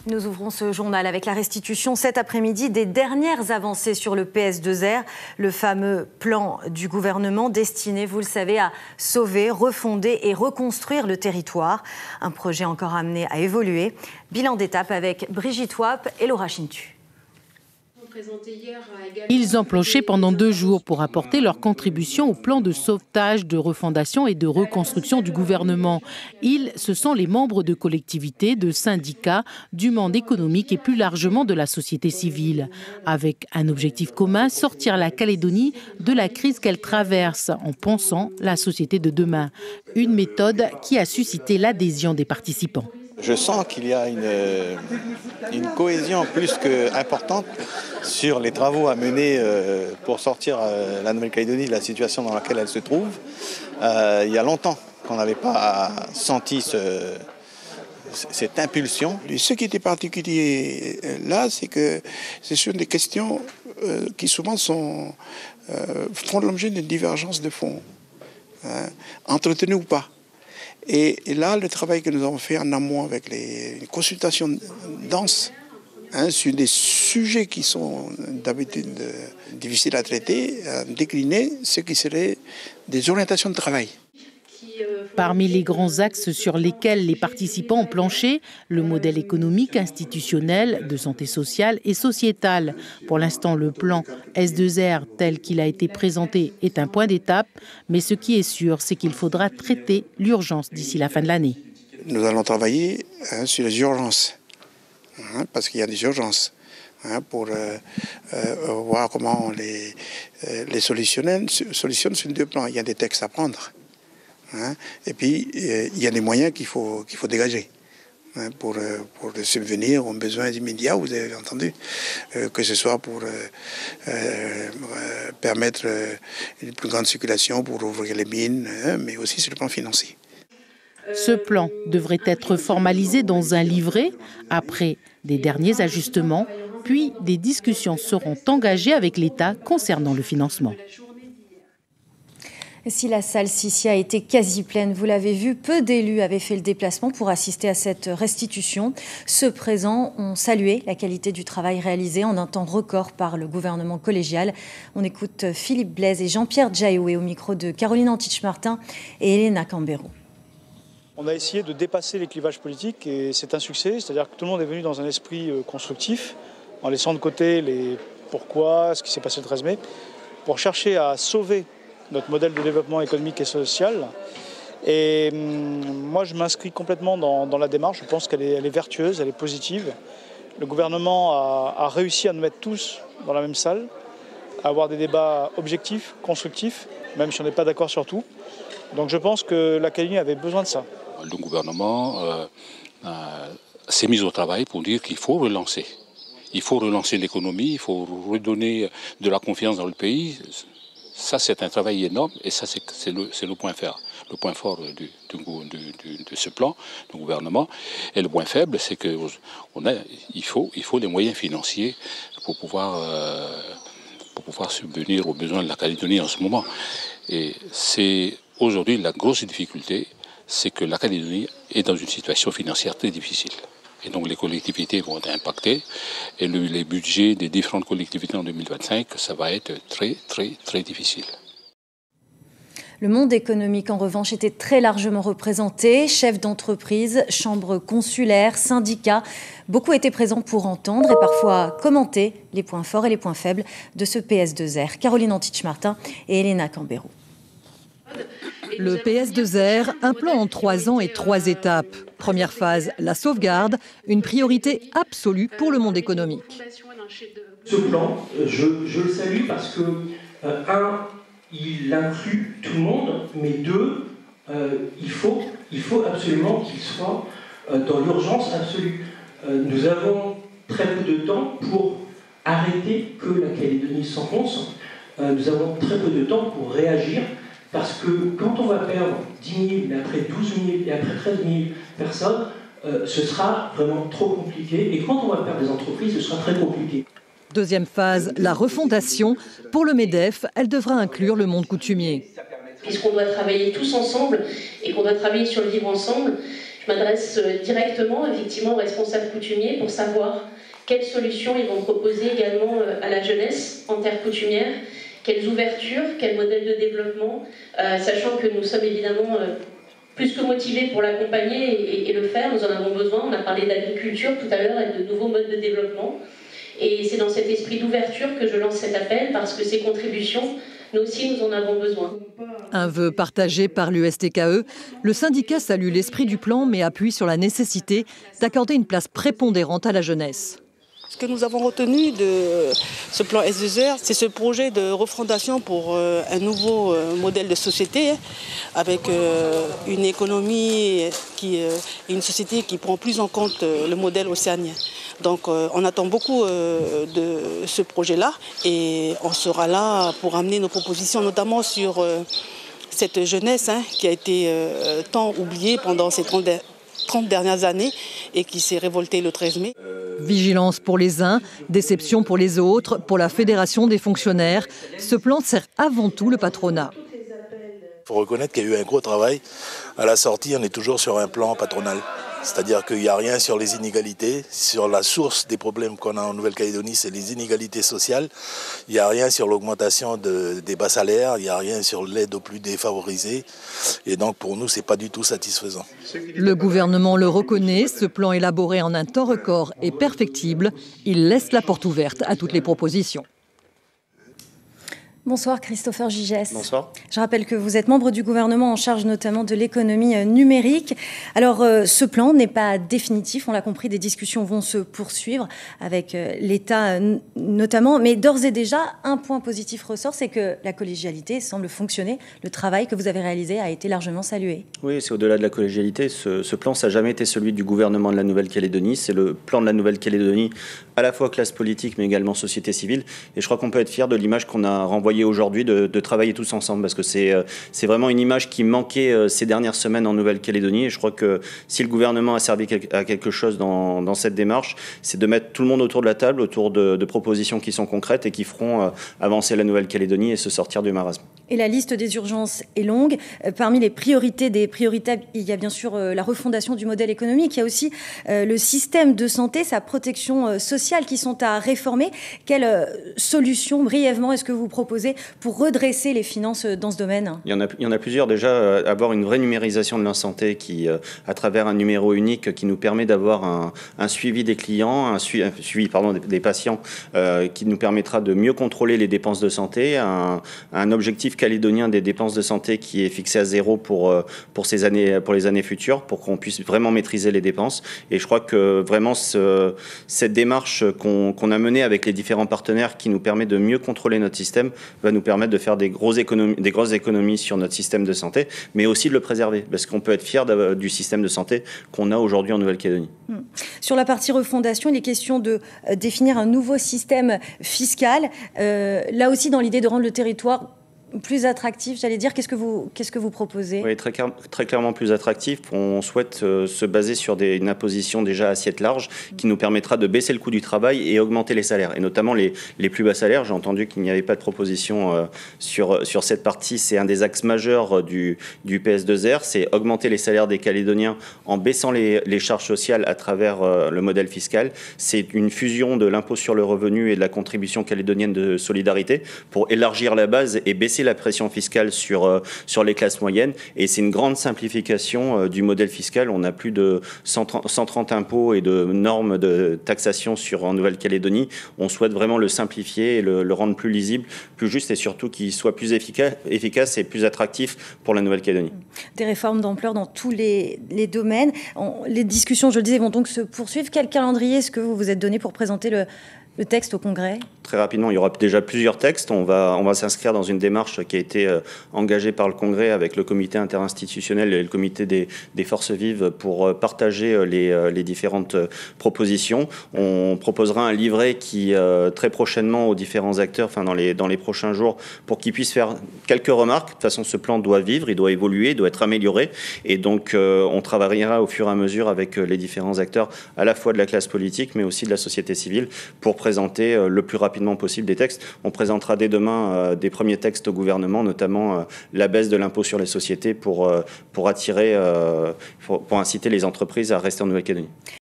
Nous ouvrons ce journal avec la restitution cet après-midi des dernières avancées sur le PS2R, le fameux plan du gouvernement destiné, vous le savez, à sauver, refonder et reconstruire le territoire. Un projet encore amené à évoluer. Bilan d'étape avec Brigitte Wap et Laura Chintu. Ils ont planché pendant 2 jours pour apporter leur contribution au plan de sauvetage, de refondation et de reconstruction du gouvernement. Ils, ce sont les membres de collectivités, de syndicats, du monde économique et plus largement de la société civile. Avec un objectif commun, sortir la Calédonie de la crise qu'elle traverse en pensant la société de demain. Une méthode qui a suscité l'adhésion des participants. Je sens qu'il y a une cohésion plus qu'importante sur les travaux à mener pour sortir la Nouvelle-Calédonie de la situation dans laquelle elle se trouve. Il y a longtemps qu'on n'avait pas senti cette impulsion. Ce qui était particulier là, c'est que ce sont des questions qui souvent font l'objet d'une divergence de fond, entretenues ou pas. Et là, le travail que nous avons fait en amont avec les consultations denses sur des sujets qui sont d'habitude difficiles à traiter, à décliner ce qui serait des orientations de travail. Parmi les grands axes sur lesquels les participants ont planché, le modèle économique, institutionnel, de santé sociale et sociétale. Pour l'instant, le plan S2R tel qu'il a été présenté est un point d'étape, mais ce qui est sûr, c'est qu'il faudra traiter l'urgence d'ici la fin de l'année. Nous allons travailler sur les urgences, parce qu'il y a des urgences, pour voir comment on les solutionne sur 2 plans. Il y a des textes à prendre. Et puis, il y a des moyens qu'il faut dégager pour subvenir aux besoins immédiats, vous avez entendu, que ce soit pour permettre une plus grande circulation, pour ouvrir les mines, mais aussi sur le plan financier. Ce plan devrait être formalisé dans un livret après des derniers ajustements, puis des discussions seront engagées avec l'État concernant le financement. Si la salle Sissi a été quasi pleine, vous l'avez vu, peu d'élus avaient fait le déplacement pour assister à cette restitution. Ceux présents ont salué la qualité du travail réalisé en un temps record par le gouvernement collégial. On écoute Philippe Blaise et Jean-Pierre Djaoué au micro de Caroline Antich-Martin et Elena Cambero. On a essayé de dépasser les clivages politiques et c'est un succès. C'est-à-dire que tout le monde est venu dans un esprit constructif, en laissant de côté les pourquoi, ce qui s'est passé le 13 mai, pour chercher à sauver notre modèle de développement économique et social. Et moi, je m'inscris complètement dans la démarche. Je pense qu'elle est vertueuse, elle est positive. Le gouvernement a réussi à nous mettre tous dans la même salle, à avoir des débats objectifs, constructifs, même si on n'est pas d'accord sur tout. Donc je pense que la Calédonie avait besoin de ça. Le gouvernement s'est mis au travail pour dire qu'il faut relancer. Il faut relancer l'économie, il faut redonner de la confiance dans le pays. Ça, c'est un travail énorme et ça, c'est le point fort de ce plan du gouvernement. Et le point faible, c'est qu'il faut des moyens financiers pour pouvoir subvenir aux besoins de la Calédonie en ce moment. Et c'est aujourd'hui la grosse difficulté, c'est que la Calédonie est dans une situation financière très difficile. Et donc les collectivités vont être impactées et les budgets des différentes collectivités en 2025, ça va être très, très, très difficile. Le monde économique, en revanche, était très largement représenté. Chefs d'entreprise, chambres consulaires, syndicats, beaucoup étaient présents pour entendre et parfois commenter les points forts et les points faibles de ce PS2R. Caroline Antich-Martin et Elena Cambero. Le PS2R, un plan en 3 ans et 3 étapes. Première phase, la sauvegarde, une priorité absolue pour le monde économique. Ce plan, je le salue parce que, il inclut tout le monde, mais 2, il faut absolument qu'il soit dans l'urgence absolue. Nous avons très peu de temps pour arrêter que la Calédonie s'enfonce. Nous avons très peu de temps pour réagir. Parce que quand on va perdre 10 000, mais après 12 000 et après 13 000 personnes, ce sera vraiment trop compliqué. Et quand on va perdre des entreprises, ce sera très compliqué. Deuxième phase, la refondation. Pour le MEDEF, elle devra inclure le monde coutumier. Puisqu'on doit travailler tous ensemble et qu'on doit travailler sur le vivre ensemble, je Je m'adresse directement, effectivement, aux responsables coutumiers pour savoir quelles solutions ils vont proposer également à la jeunesse en terre coutumière, quelles ouvertures, quel modèle de développement, sachant que nous sommes évidemment plus que motivés pour l'accompagner et le faire. Nous en avons besoin. On a parlé d'agriculture tout à l'heure et de nouveaux modes de développement. Et c'est dans cet esprit d'ouverture que je lance cet appel, parce que ces contributions, nous aussi, nous en avons besoin. Un vœu partagé par l'USTKE, le syndicat salue l'esprit du plan, mais appuie sur la nécessité d'accorder une place prépondérante à la jeunesse. Ce que nous avons retenu de ce plan S2R, c'est ce projet de refondation pour un nouveau modèle de société, avec une économie et une société qui prend plus en compte le modèle océanien. Donc on attend beaucoup de ce projet-là, et on sera là pour amener nos propositions, notamment sur cette jeunesse qui a été tant oubliée pendant ces 30 dernières années et qui s'est révoltée le 13 mai. Vigilance pour les uns, déception pour les autres, pour la Fédération des fonctionnaires. Ce plan sert avant tout le patronat. Il faut reconnaître qu'il y a eu un gros travail. À la sortie, on est toujours sur un plan patronal. C'est-à-dire qu'il n'y a rien sur les inégalités, sur la source des problèmes qu'on a en Nouvelle-Calédonie, c'est les inégalités sociales. Il n'y a rien sur l'augmentation des bas salaires, il n'y a rien sur l'aide aux plus défavorisés. Et donc pour nous, ce n'est pas du tout satisfaisant. Le gouvernement le reconnaît, ce plan élaboré en un temps record est perfectible. Il laisse la porte ouverte à toutes les propositions. Bonsoir Christopher Gigès. Bonsoir. Je rappelle que vous êtes membre du gouvernement en charge notamment de l'économie numérique. Alors ce plan n'est pas définitif, on l'a compris, des discussions vont se poursuivre avec l'État notamment. Mais d'ores et déjà, un point positif ressort, c'est que la collégialité semble fonctionner. Le travail que vous avez réalisé a été largement salué. Oui, c'est au-delà de la collégialité. Ce plan, ça n'a jamais été celui du gouvernement de la Nouvelle-Calédonie. C'est le plan de la Nouvelle-Calédonie, à la fois classe politique mais également société civile. Et je crois qu'on peut être fier de l'image qu'on a renvoyée aujourd'hui de travailler tous ensemble, parce que c'est vraiment une image qui manquait ces dernières semaines en Nouvelle-Calédonie, et je crois que si le gouvernement a servi à quelque chose dans cette démarche, c'est de mettre tout le monde autour de la table, autour de propositions qui sont concrètes et qui feront avancer la Nouvelle-Calédonie et se sortir du marasme. Et la liste des urgences est longue. Parmi les priorités des priorités, il y a bien sûr la refondation du modèle économique, il y a aussi le système de santé, sa protection sociale qui sont à réformer. Quelle solution brièvement est-ce que vous proposez pour redresser les finances dans ce domaine? Il y en a plusieurs. Déjà, avoir une vraie numérisation de la santé qui, à travers un numéro unique qui nous permet d'avoir un suivi des clients, un suivi des patients, qui nous permettra de mieux contrôler les dépenses de santé, un objectif calédonien des dépenses de santé qui est fixé à 0 pour les années futures, pour qu'on puisse vraiment maîtriser les dépenses. Et je crois que vraiment cette démarche qu'on a menée avec les différents partenaires qui nous permet de mieux contrôler notre système va nous permettre de faire des grosses économies sur notre système de santé, mais aussi de le préserver, parce qu'on peut être fier du système de santé qu'on a aujourd'hui en Nouvelle-Calédonie. Sur la partie refondation, il est question de définir un nouveau système fiscal. Là aussi, dans l'idée de rendre le territoire plus attractif, j'allais dire, qu'est-ce que vous proposez? Oui, très clairement plus attractif. On souhaite se baser sur une imposition déjà assiette large qui nous permettra de baisser le coût du travail et augmenter les salaires, et notamment les plus bas salaires. J'ai entendu qu'il n'y avait pas de proposition sur cette partie. C'est un des axes majeurs du PS2R, c'est augmenter les salaires des Calédoniens en baissant les charges sociales à travers le modèle fiscal. C'est une fusion de l'impôt sur le revenu et de la contribution calédonienne de solidarité pour élargir la base et baisser la pression fiscale sur les classes moyennes, et c'est une grande simplification du modèle fiscal. On a plus de 130 impôts et de normes de taxation en Nouvelle-Calédonie. On souhaite vraiment le simplifier et le rendre plus lisible, plus juste, et surtout qu'il soit plus efficace et plus attractif pour la Nouvelle-Calédonie. Des réformes d'ampleur dans tous les domaines. Les discussions, je le disais, vont donc se poursuivre. Quel calendrier est-ce que vous vous êtes donné pour présenter le texte au Congrès? Très rapidement, il y aura déjà plusieurs textes. On va s'inscrire dans une démarche qui a été engagée par le Congrès avec le comité interinstitutionnel et le comité des forces vives pour partager les différentes propositions. On proposera un livret qui, très prochainement, aux différents acteurs, dans les prochains jours, pour qu'ils puissent faire quelques remarques. De toute façon, ce plan doit vivre, il doit évoluer, il doit être amélioré. Et donc, on travaillera au fur et à mesure avec les différents acteurs, à la fois de la classe politique, mais aussi de la société civile, pour présenter le plus rapidement possible des textes. On présentera dès demain des premiers textes au gouvernement, notamment la baisse de l'impôt sur les sociétés pour inciter les entreprises à rester en Nouvelle-Calédonie.